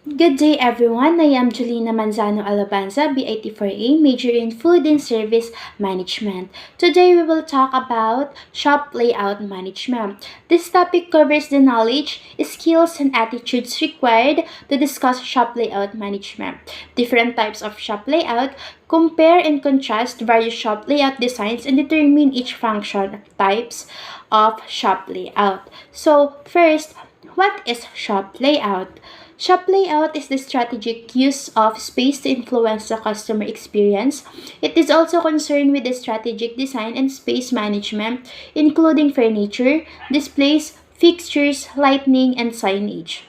Good day everyone, I am Julina Manzano Alabanza, BIT4A, major in Food and Service Management. Today we will talk about shop layout management. This topic covers the knowledge, skills, and attitudes required to discuss shop layout management. Different types of shop layout, compare and contrast various shop layout designs, and determine each function types of shop layout. So first, what is shop layout? Shop layout is the strategic use of space to influence the customer experience. It is also concerned with the strategic design and space management, including furniture, displays, fixtures, lighting, and signage.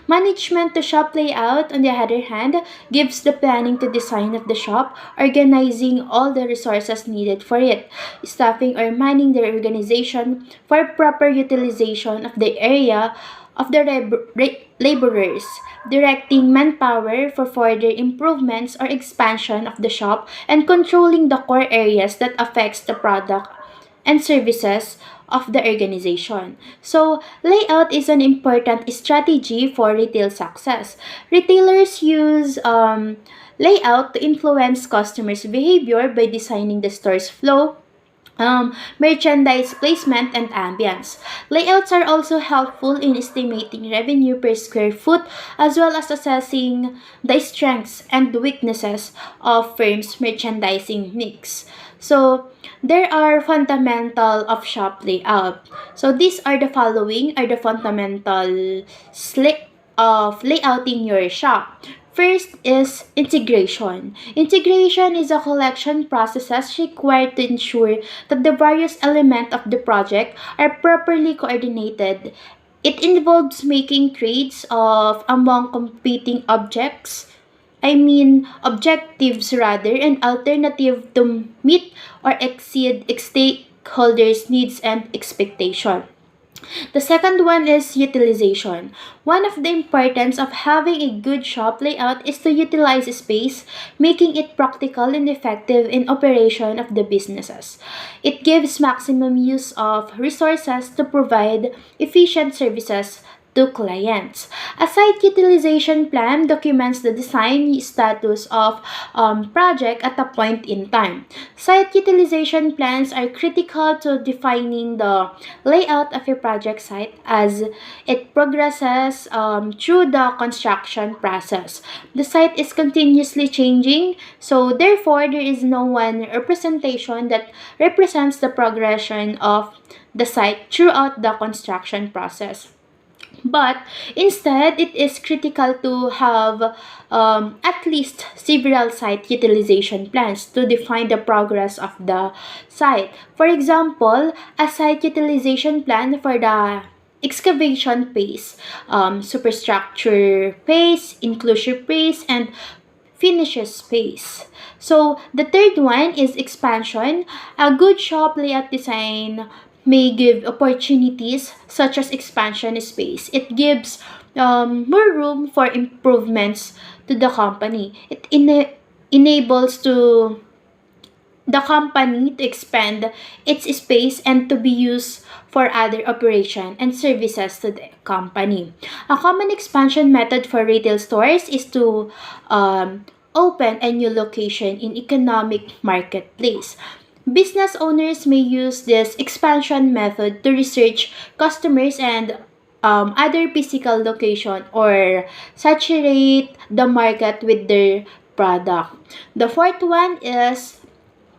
Management to shop layout, on the other hand, gives the planning to design of the shop, organizing all the resources needed for it, staffing or manning the organization for proper utilization of the area of the laborers, directing manpower for further improvements or expansion of the shop, and controlling the core areas that affects the product and services of the organization. So, layout is an important strategy for retail success. Retailers use layout to influence customers' behavior by designing the store's flow, merchandise placement, and ambience. Layouts are also helpful in estimating revenue per square foot as well as assessing the strengths and weaknesses of firms' merchandising mix. So, there are fundamental of shop layout. So, these are the following are the fundamental of layouting your shop. First is integration. Integration is a collection processes required to ensure that the various elements of the project are properly coordinated. It involves making trades of among competing objectives rather, an alternative to meet or exceed stakeholders' needs and expectation. The second one is utilization. One of the importance of having a good shop layout is to utilize space, making it practical and effective in operation of the businesses. It gives maximum use of resources to provide efficient services to clients. A site utilization plan documents the design status of project at a point in time. Site utilization plans are critical to defining the layout of a project site as it progresses through the construction process. The site is continuously changing, so therefore there is no one representation that represents the progression of the site throughout the construction process. But instead, it is critical to have at least several site utilization plans to define the progress of the site. For example, a site utilization plan for the excavation phase, superstructure phase, enclosure phase, and finishes phase. So the third one is expansion. A good shop layout design may give opportunities such as expansion space. It gives more room for improvements to the company. It enables to the company to expand its space and to be used for other operation and services to the company. A common expansion method for retail stores is to open a new location in economic marketplace. Business owners may use this expansion method to research customers and other physical location or saturate the market with their product. The fourth one is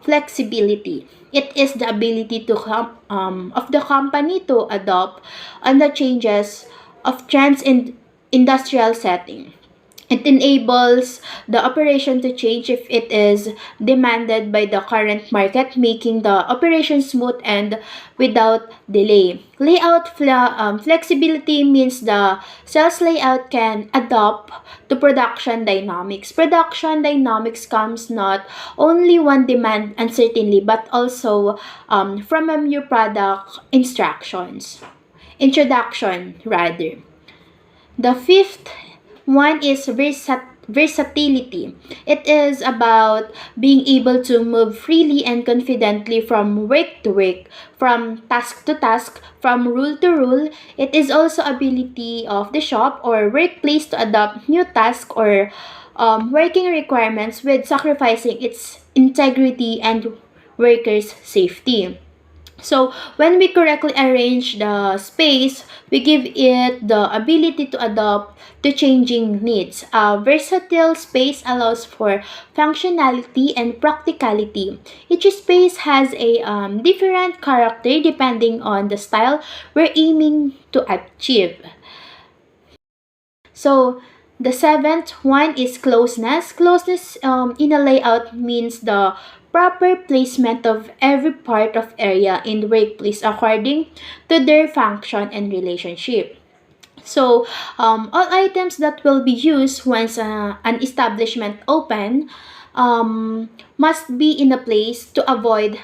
flexibility. It is the ability of the company to adopt on the changes of trends in industrial setting. It enables the operation to change if it is demanded by the current market, making the operation smooth and without delay. Flexibility means the sales layout can adapt to production dynamics. Production dynamics comes not only one demand uncertainly but also from a new product introduction rather. The fifth one is versatility. It is about being able to move freely and confidently from work to work, from task to task, from rule to rule. It is also ability of the shop or workplace to adopt new tasks or working requirements with sacrificing its integrity and workers' safety. So, when we correctly arrange the space, we give it the ability to adapt to changing needs. A versatile space allows for functionality and practicality. Each space has a different character depending on the style we're aiming to achieve. So, the seventh one is closeness. Closeness in a layout means the proper placement of every part of area in the workplace according to their function and relationship. So, all items that will be used once an establishment open must be in a place to avoid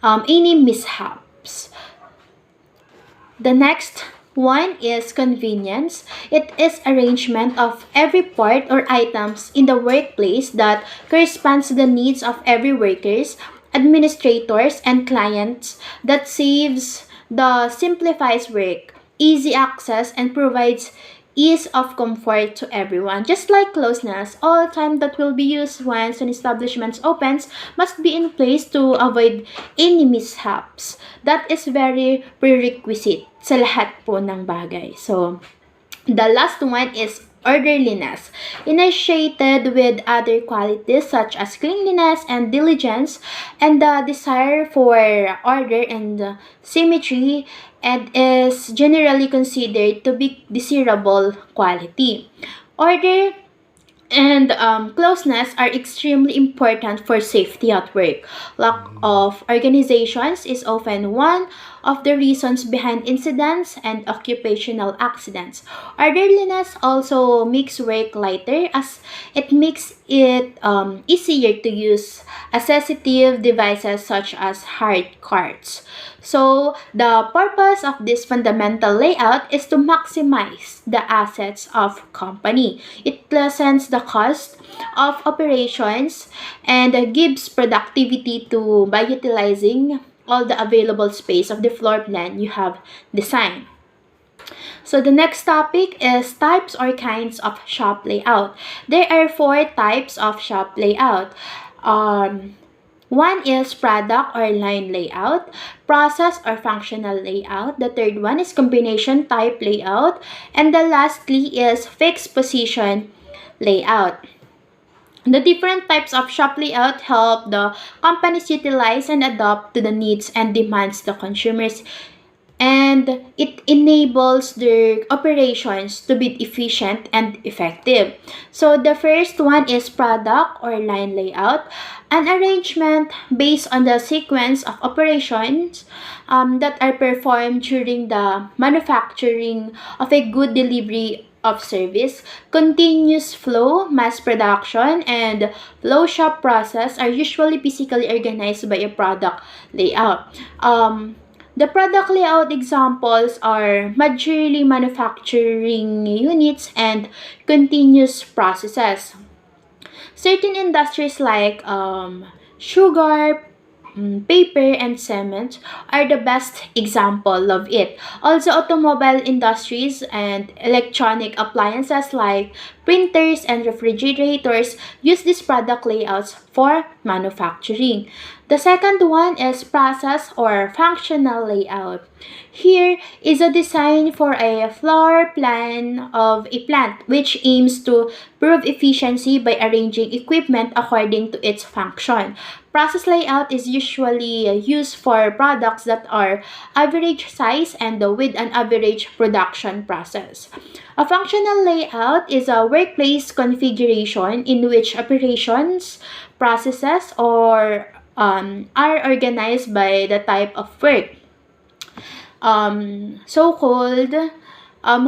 any mishaps. The next one is convenience. It is arrangement of every part or items in the workplace that corresponds to the needs of every workers, administrators, and clients that saves the simplifies work, easy access, and provides ease of comfort to everyone. Just like closeness, all time that will be used once an establishment opens must be in place to avoid any mishaps. That is very prerequisite sa lahat po ng bagay. So, the last one is orderliness, initiated with other qualities such as cleanliness and diligence, and the desire for order and symmetry, and is generally considered to be desirable quality. Order and closeness are extremely important for safety at work. Lack of organizations is often one of the reasons behind incidents and occupational accidents. Orderliness also makes work lighter as it makes it easier to use assistive devices such as hard cards. So, the purpose of this fundamental layout is to maximize the assets of company. It lessens the cost of operations and gives productivity to by utilizing all the available space of the floor plan you have designed. So the next topic is types or kinds of shop layout. There are four types of shop layout. Um, One is product or line layout, process or functional layout. The third one is combination type layout. And the lastly is fixed position layout. The different types of shop layout help the companies utilize and adapt to the needs and demands the consumers, and it enables their operations to be efficient and effective. So the first one is product or line layout, an arrangement based on the sequence of operations that are performed during the manufacturing of a good delivery of service. Continuous flow, mass production, and flow shop process are usually physically organized by a product layout. The product layout examples are maturely manufacturing units and continuous processes. Certain industries like sugar, paper, and cement are the best example of it. Also, automobile industries and electronic appliances like printers and refrigerators use these product layouts for manufacturing. The second one is process or functional layout. Here is a design for a floor plan of a plant which aims to prove efficiency by arranging equipment according to its function. Process layout is usually used for products that are average size and with an average production process. A functional layout is a workplace configuration in which operations, processes, or are organized by the type of work, so-called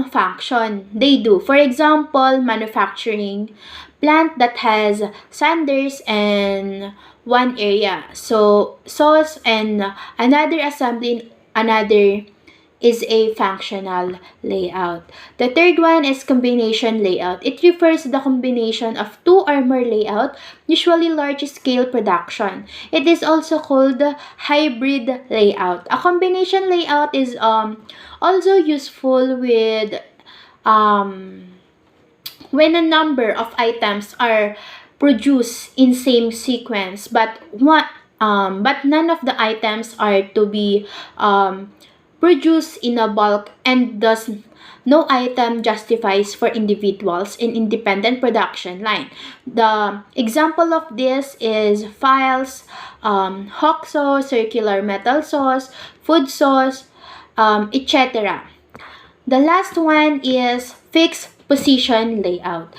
function they do. For example, manufacturing plant that has sanders in one area, so saws and another assembly in another is a functional layout. The third one is combination layout. It refers to the combination of two or more layout, usually large-scale production. It is also called hybrid layout. A combination layout is also useful with um, when a number of items are produced in same sequence, but none of the items are to be produced in a bulk, and thus no item justifies for individuals in independent production line. The example of this is files, hawk sauce, circular metal sauce, food sauce, etc. The last one is fixed position layout.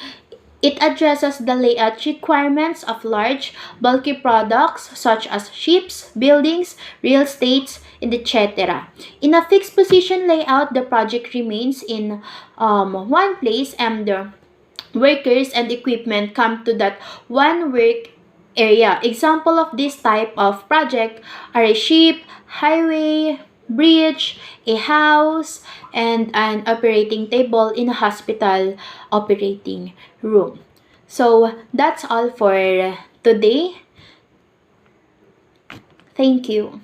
It addresses the layout requirements of large, bulky products such as ships, buildings, real estates, and etc. In a fixed position layout, the project remains in one place, and the workers and equipment come to that one work area. Example of this type of project are a ship, highway, bridge, a house, and an operating table in a hospital operating room. So that's all for today. Thank you.